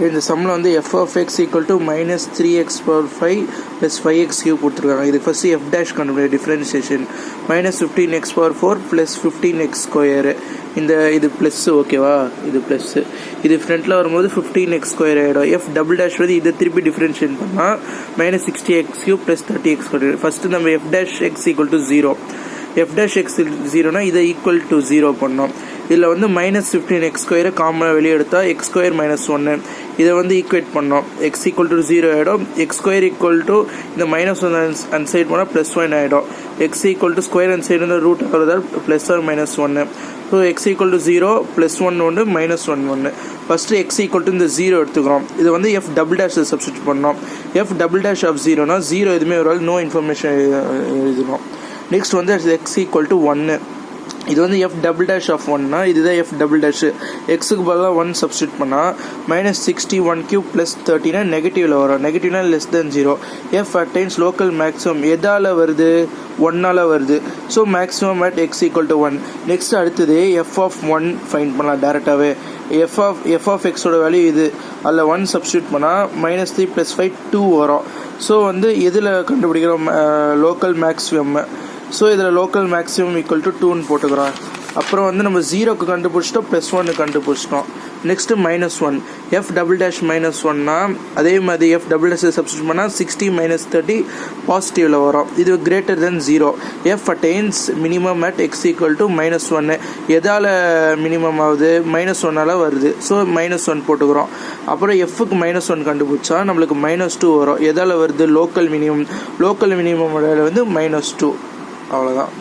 இந்த சம்மில் வந்து f of x equal to minus 3x power 5 plus 5x cube கொடுத்துருக்காங்க. இது ஃபஸ்ட்டு f dash கண்டுபிடிக்க differentiation minus 15x power 4 plus 15x square. இது ப்ளஸ்ஸு, ஓகேவா? இது ப்ளஸ்ஸு. இது ஃப்ரண்ட்டில் வரும்போது 15x ஸ்கொயர் ஆகிடும். f டபுள் டேஷ் வந்து இதை திருப்பி டிஃப்ரென்ஷியேட் பண்ணால் minus 60x cube plus 30x square. First நம்ம f dash x equal to 0, f dash x 0னா இதை ஈக்குவல் டு 0 பண்ணோம். இதில் வந்து மைனஸ் 15x ஸ்கொயரை காமனாக வெளியே எடுத்தால் எக்ஸ் ஸ்கொயர் மைனஸ் 1, இதை வந்து ஈக்குவேட் பண்ணோம். எக்ஸ் ஈக்குவல் டு 0 ஆகிடும். எக்ஸ் ஸ்கொயர் ஈக்குவல் டு இந்த மைனஸ் 1 அந்த சைட் போனால் ப்ளஸ் 1 ஆகிடும். எக்ஸ் ஈக்குவல் டு ஸ்கொயர் அந்த சைடு வந்து ரூட் ஆகிறதால் plus or minus 1. So x equal to 0 plus 1 ஒன்று மைனஸ் 1 ஒன்று. ஃபஸ்ட்டு எக்ஸ் ஈக்குவல் டு இந்த 0 எடுத்துக்கிறோம். இது வந்து எஃப் டபுள் டேஷ் சப்ஸ்டியூட் பண்ணோம். எஃப் டபுள் டேஷ் ஆஃப் 0னா 0 எதுவுமே ஒரு நோ இன்ஃபர்மேஷன் எழுதணும். நெக்ஸ்ட் வந்து எக்ஸ் ஈக்குவல் டு 1. இது வந்து எஃப் டபுள் டேஷ் ஆஃப் 1னா இதுதான் எஃப் டபுள் டேஷு. எக்ஸுக்கு பதிலாக 1 சப்ஸ்டியூட் பண்ணால் மைனஸ் 61 கியூப் ப்ளஸ் 30னா நெகட்டிவில் வரும். நெகட்டிவ்னா less than 0. F attains local maximum எதால் வருது? 1ஆல் வருது. So maximum at x equal to 1. Next அடுத்தது எஃப் ஆஃப் 1 ஃபைண்ட் பண்ணலாம் டேரெக்டாகவே. எஃப் ஆஃப் எக்ஸோட வேல்யூ இது, அதில் 1 சப்ஸ்டியூட் பண்ணால் மைனஸ் 3 ப்ளஸ் 5 2 வரும். ஸோ வந்து எதில் கண்டுபிடிக்கிறோம்? Local maximum. ஸோ இதில் லோக்கல் மேக்ஸிமம் ஈக்குவல் டு 2ன்னு போட்டுக்கிறோம். அப்புறம் வந்து நம்ம 0க்கு கண்டுபிடிச்சிட்டோம், ப்ளஸ் 1 கண்டுபிடிச்சிட்டோம். Next minus 1. F double dash minus 1னா அதே மாதிரி எஃப் டபுள் டேஷ் சப்ஸ்டியூட் பண்ணால் 60 மைனஸ் 30 பாசிட்டிவில் வரும். இது greater than 0. F attains minimum at x equal to minus 1. எதால் மினிமம் ஆகுது? மைனஸ் 1ஆல் வருது. ஸோ மைனஸ் 1 போட்டுக்கிறோம். அப்புறம் எஃப்க்கு மைனஸ் 1 கண்டுபிடிச்சா நம்மளுக்கு மைனஸ் 2 வரும். எதால் வருது? Local minimum. லோக்கல் மினிமம் வந்து மைனஸ் 2. அவ்வளோதான்.